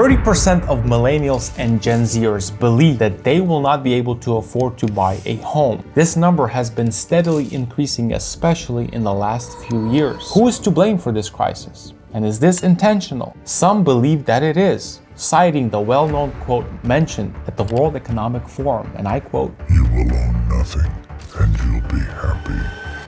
30% of millennials and Gen Zers believe that they will not be able to afford to buy a home. This number has been steadily increasing, especially in the last few years. Who is to blame for this crisis? And is this intentional? Some believe that it is, citing the well-known quote mentioned at the World Economic Forum, and I quote, "You will own nothing, and you'll be happy."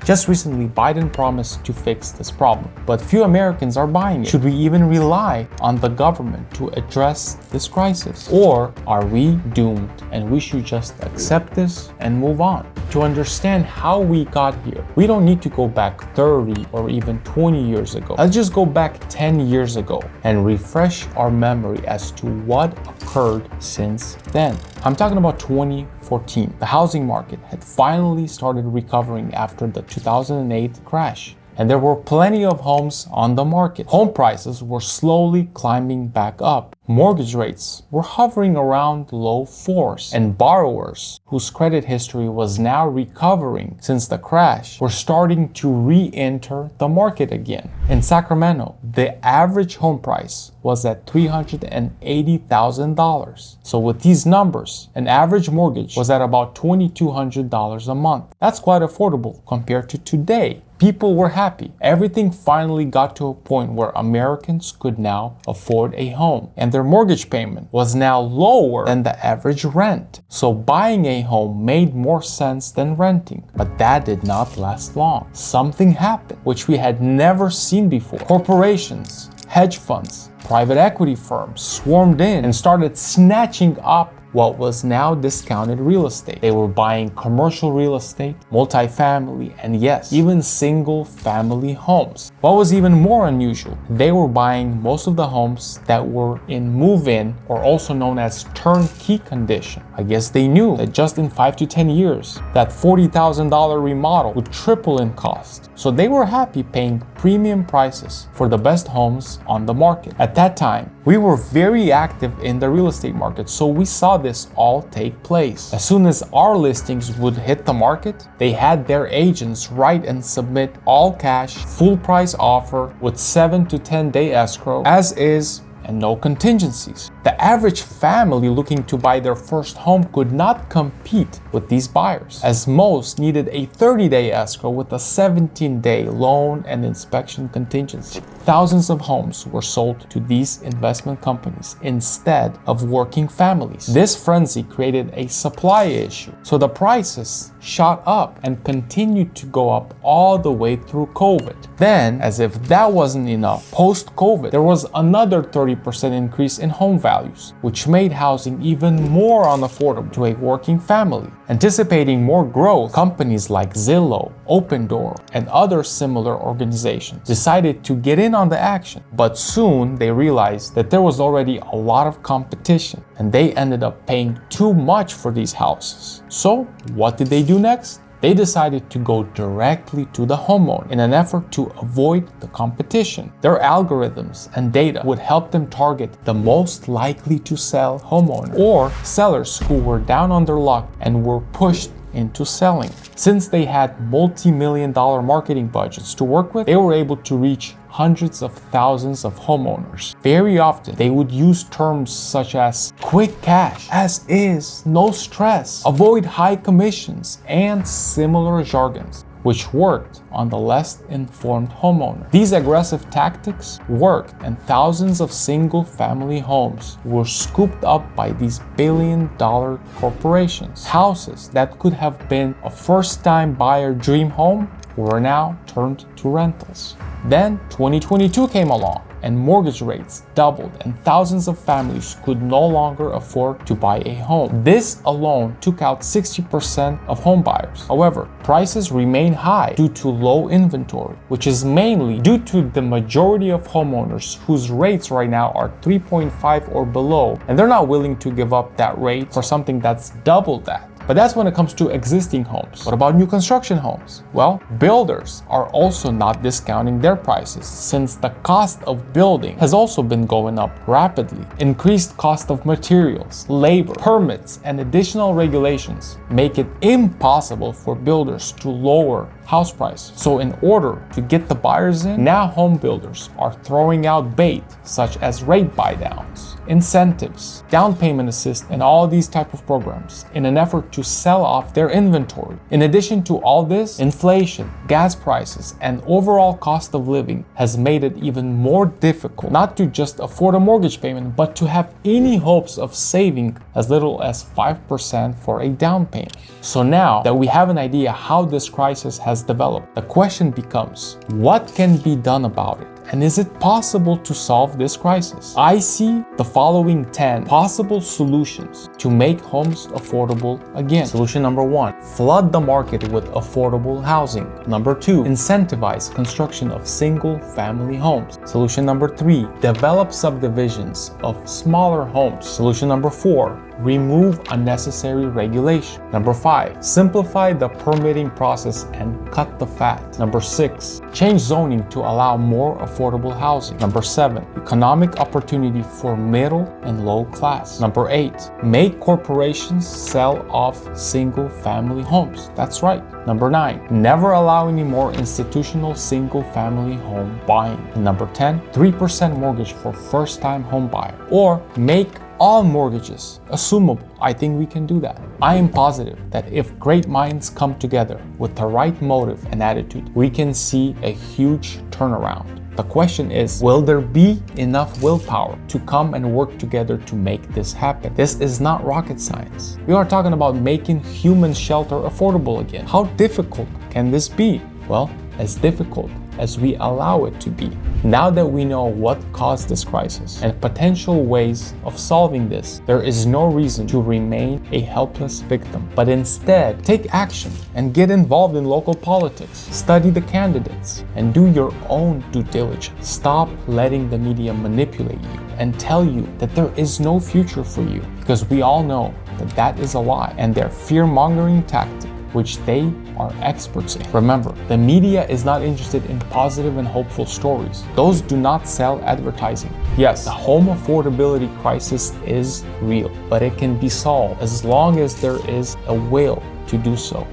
Just recently, Biden promised to fix this problem, but few Americans are buying it. Should we even rely on the government to address this crisis? Or are we doomed and we should just accept this and move on? To understand how we got here, we don't need to go back 30 or even 20 years ago. Let's just go back 10 years ago and refresh our memory as to what occurred since then. I'm talking about 2014. The housing market had finally started recovering after the 2008 crash, and there were plenty of homes on the market. Home prices were slowly climbing back up. Mortgage rates were hovering around low 4s, and borrowers whose credit history was now recovering since the crash were starting to re-enter the market again. In Sacramento, the average home price was at $380,000. So with these numbers, an average mortgage was at about $2,200 a month. That's quite affordable compared to today. People were happy. Everything finally got to a point where Americans could now afford a home, and their mortgage payment was now lower than the average rent. So buying a home made more sense than renting. But that did not last long. Something happened, which we had never seen before. Corporations, hedge funds, private equity firms swarmed in and started snatching up what was now discounted real estate. They were buying commercial real estate, multifamily, and yes, even single family homes. What was even more unusual, they were buying most of the homes that were in move-in, or also known as turnkey condition. I guess they knew that just in 5 to 10 years, that $40,000 remodel would triple in cost. So they were happy paying premium prices for the best homes on the market. At that time, we were very active in the real estate market, so we saw this all take place. As soon as our listings would hit the market, they had their agents write and submit all cash, full price offer with 7 to 10 day escrow, as is, and no contingencies. The average family looking to buy their first home could not compete with these buyers, as most needed a 30-day escrow with a 17-day loan and inspection contingency. Thousands of homes were sold to these investment companies instead of working families. This frenzy created a supply issue, so the prices shot up and continued to go up all the way through COVID. Then, as if that wasn't enough, post-COVID, there was another 30% increase in home values, which made housing even more unaffordable to a working family. Anticipating more growth, companies like Zillow, Opendoor, and other similar organizations decided to get in on the action. But soon they realized that there was already a lot of competition, and they ended up paying too much for these houses. So what did they do next? They decided to go directly to the homeowner in an effort to avoid the competition. Their algorithms and data would help them target the most likely to sell homeowners, or sellers who were down on their luck and were pushed into selling. Since they had multi-million-dollar marketing budgets to work with, they were able to reach hundreds of thousands of homeowners. Very often, they would use terms such as quick cash, as is, no stress, avoid high commissions, and similar jargons, which worked on the less informed homeowner. These aggressive tactics worked, and thousands of single-family homes were scooped up by these billion-dollar corporations. Houses that could have been a first-time buyer dream home were now turned to rentals. Then 2022 came along, and mortgage rates doubled, and thousands of families could no longer afford to buy a home. This alone took out 60% of home buyers. However, prices remain high due to low inventory, which is mainly due to the majority of homeowners whose rates right now are 3.5 or below, and they're not willing to give up that rate for something that's double that. But that's when it comes to existing homes. What about new construction homes? Well, builders are also not discounting their prices, since the cost of building has also been going up rapidly. Increased cost of materials, labor, permits, and additional regulations make it impossible for builders to lower house prices. So in order to get the buyers in, now home builders are throwing out bait such as rate buy downs, incentives, down payment assist, and all these type of programs in an effort to sell off their inventory. In addition to all this, inflation, gas prices, and overall cost of living has made it even more difficult not to just afford a mortgage payment, but to have any hopes of saving as little as 5% for a down payment. So now that we have an idea how this crisis has developed, the question becomes, what can be done about it? And is it possible to solve this crisis? I see the following 10 possible solutions to make homes affordable again. Solution number 1, flood the market with affordable housing. Number 2, incentivize construction of single-family homes. Solution number 3, develop subdivisions of smaller homes. Solution number 4, remove unnecessary regulation. Number 5, simplify the permitting process and cut the fat. Number 6, change zoning to allow more affordable housing. Number 7, economic opportunity for middle and low class. Number 8, make corporations sell off single-family homes. That's right. Number 9, never allow any more institutional single-family home buying. And number 10, 3% mortgage for first-time home buyer. Or make all mortgages assumable. I think we can do that. I am positive that if great minds come together with the right motive and attitude, we can see a huge turnaround. The question is, will there be enough willpower to come and work together to make this happen? This is not rocket science. We are talking about making human shelter affordable again. How difficult can this be? Well, as difficult as we allow it to be. Now that we know what caused this crisis and potential ways of solving this, there is no reason to remain a helpless victim, but instead take action and get involved in local politics, study the candidates, and do your own due diligence. Stop letting the media manipulate you and tell you that there is no future for you, because we all know that that is a lie and their fear-mongering tactic, which they are experts in. Remember, the media is not interested in positive and hopeful stories. Those do not sell advertising. Yes, the home affordability crisis is real, but it can be solved as long as there is a will to do so.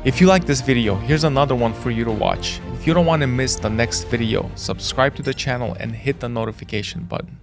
If you like this video, here's another one for you to watch. If you don't want to miss the next video, subscribe to the channel and hit the notification button.